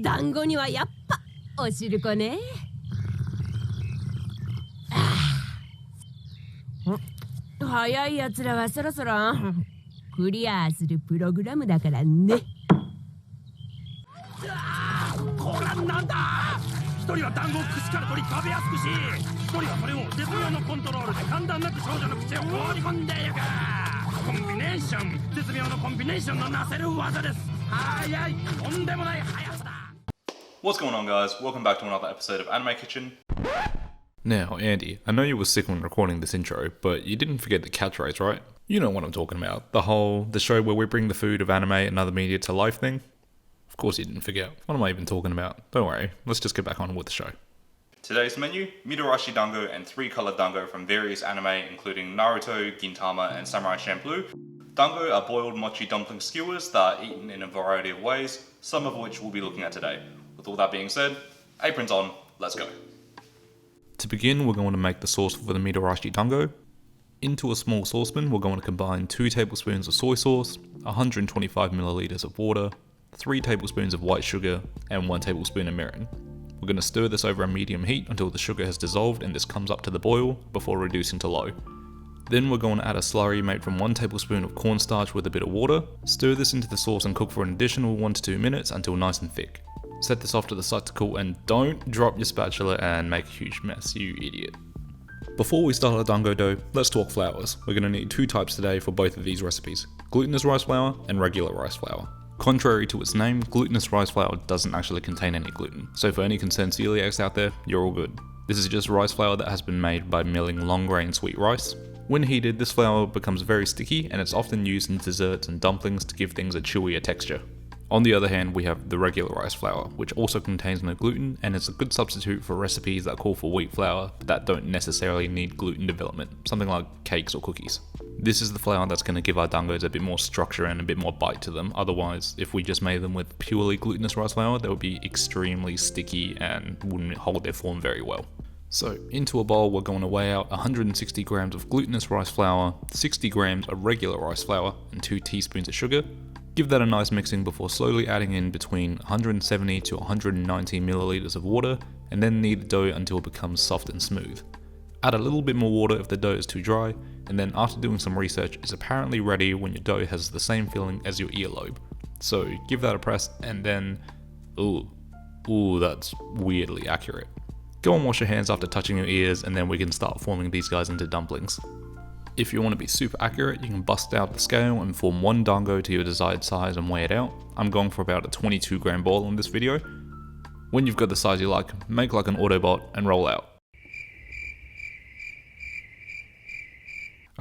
団子にはやっぱおしるこね。早いやつらはそろそろクリアするプログラムだからね。こらなんだ。一人は団子を口から取り食べやすくし、一人はそれを絶妙のコントロールで簡単なく少女の口を放り込んでいく。コンビネーション、絶妙のコンビネーションのなせる技です。早い、とんでもない速さだ。 What's going on, guys? Welcome back to another episode of Anime Kitchen. Now, Andy, I know you were sick when recording this intro, but you didn't forget the catchphrase, right? You know what I'm talking about. The show where we bring the food of anime and other media to life thing. Of course you didn't forget. What am I even talking about? Don't worry, let's just get back on with the show. Today's menu, Mitarashi Dango and 3-colored dango from various anime including Naruto, Gintama and Samurai Champloo. Dango are boiled mochi dumpling skewers that are eaten in a variety of ways, some of which we'll be looking at today. With all that being said, aprons on, let's go. To begin, we're going to make the sauce for the Mitarashi Dango. Into a small saucepan, we're going to combine 2 tablespoons of soy sauce, 125 milliliters of water, 3 tablespoons of white sugar, and 1 tablespoon of mirin. We're going to stir this over a medium heat until the sugar has dissolved and this comes up to the boil before reducing to low. Then we're going to add a slurry made from 1 tablespoon of cornstarch with a bit of water. Stir this into the sauce and cook for an additional 1 to 2 minutes until nice and thick. Set this off to the side to cool and don't drop your spatula and make a huge mess, you idiot. Before we start our dango dough, let's talk flours. We're going to need 2 types today for both of these recipes, glutinous rice flour and regular rice flour. Contrary to its name, glutinous rice flour doesn't actually contain any gluten, so for any concerned celiacs out there, you're all good. This is just rice flour that has been made by milling long grain sweet rice. When heated, this flour becomes very sticky and it's often used in desserts and dumplings to give things a chewier texture. On the other hand, we have the regular rice flour, which also contains no gluten and is a good substitute for recipes that call for wheat flour but that don't necessarily need gluten development, something like cakes or cookies. This is the flour that's going to give our dangos a bit more structure and a bit more bite to them, otherwise if we just made them with purely glutinous rice flour, they would be extremely sticky and wouldn't hold their form very well. So into a bowl we're going to weigh out 160 grams of glutinous rice flour, 60 grams of regular rice flour and 2 teaspoons of sugar. Give that a nice mixing before slowly adding in between 170 to 190 milliliters of water and then knead the dough until it becomes soft and smooth. Add a little bit more water if the dough is too dry, and then after doing some research, it's apparently ready when your dough has the same filling as your earlobe. So give that a press and then, ooh, that's weirdly accurate. Go and wash your hands after touching your ears and then we can start forming these guys into dumplings. If you want to be super accurate, you can bust out the scale and form 1 dango to your desired size and weigh it out. I'm going for about a 22 gram ball in this video. When you've got the size you like, make like an Autobot and roll out.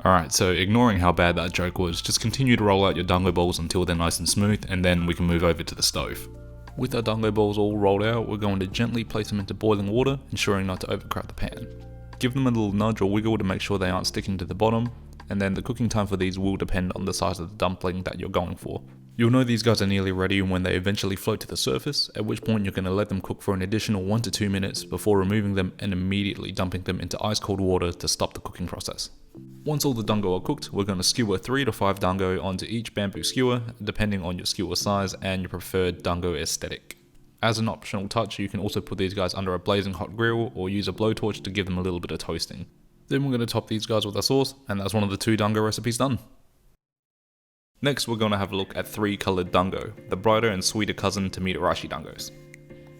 Alright, so ignoring how bad that joke was, just continue to roll out your dango balls until they're nice and smooth and then we can move over to the stove. With our dango balls all rolled out, we're going to gently place them into boiling water, ensuring not to overcrowd the pan. Give them a little nudge or wiggle to make sure they aren't sticking to the bottom, and then the cooking time for these will depend on the size of the dumpling that you're going for. You'll know these guys are nearly ready when they eventually float to the surface, at which point you're going to let them cook for an additional 1 to 2 minutes before removing them and immediately dumping them into ice cold water to stop the cooking process. Once all the dango are cooked, we're going to skewer 3 to 5 dango onto each bamboo skewer, depending on your skewer size and your preferred dango aesthetic. As an optional touch, you can also put these guys under a blazing hot grill or use a blowtorch to give them a little bit of toasting. Then we're going to top these guys with our sauce, and that's one of the 2 dango recipes done. Next, we're going to have a look at 3-colored dango, the brighter and sweeter cousin to Mitarashi dangos.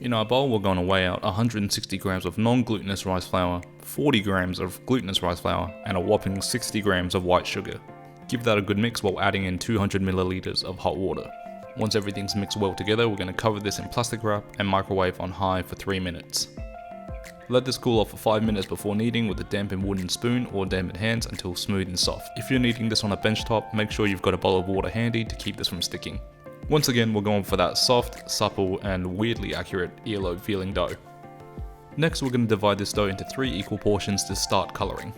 In our bowl, we're going to weigh out 160 grams of non-glutinous rice flour, 40 grams of glutinous rice flour, and a whopping 60 grams of white sugar. Give that a good mix while adding in 200 milliliters of hot water. Once everything's mixed well together, we're going to cover this in plastic wrap and microwave on high for 3 minutes. Let this cool off for 5 minutes before kneading with a dampened wooden spoon or dampened hands until smooth and soft. If you're kneading this on a bench top, make sure you've got a bowl of water handy to keep this from sticking. Once again, we're going for that soft, supple, and weirdly accurate earlobe feeling dough. Next, we're going to divide this dough into 3 equal portions to start colouring.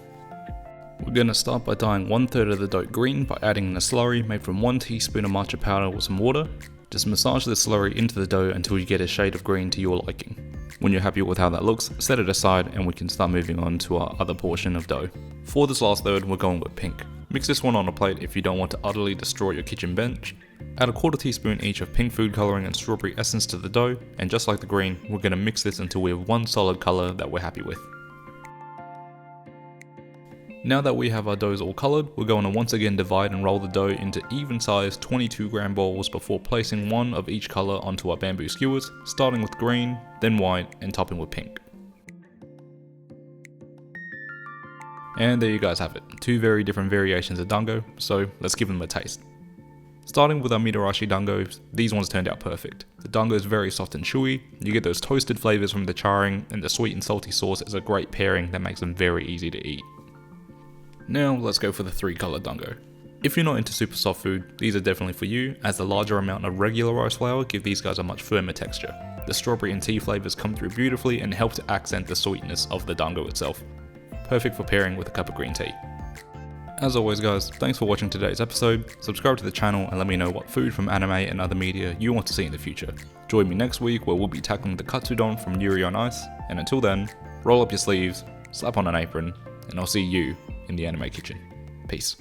We're going to start by dyeing 1/3 of the dough green by adding in a slurry made from 1 teaspoon of matcha powder with some water. Just massage the slurry into the dough until you get a shade of green to your liking. When you're happy with how that looks, set it aside and we can start moving on to our other portion of dough. For this last third, we're going with pink. Mix this one on a plate if you don't want to utterly destroy your kitchen bench. Add a quarter teaspoon each of pink food colouring and strawberry essence to the dough, and just like the green, we're going to mix this until we have one solid colour that we're happy with. Now that we have our doughs all coloured, we're going to once again divide and roll the dough into even sized 22 gram balls before placing one of each colour onto our bamboo skewers, starting with green, then white, and topping with pink. And there you guys have it, two very different variations of dango, so let's give them a taste. Starting with our Mitarashi Dangos, these ones turned out perfect. The dango is very soft and chewy, you get those toasted flavours from the charring, and the sweet and salty sauce is a great pairing that makes them very easy to eat. Now let's go for the 3 colour dango. If you're not into super soft food, these are definitely for you, as the larger amount of regular rice flour give these guys a much firmer texture. The strawberry and tea flavours come through beautifully and help to accent the sweetness of the dango itself. Perfect for pairing with a cup of green tea. As always guys, thanks for watching today's episode, subscribe to the channel and let me know what food from anime and other media you want to see in the future. Join me next week where we'll be tackling the katsudon from Yuri on Ice, and until then, roll up your sleeves, slap on an apron, and I'll see you in the anime kitchen. Peace.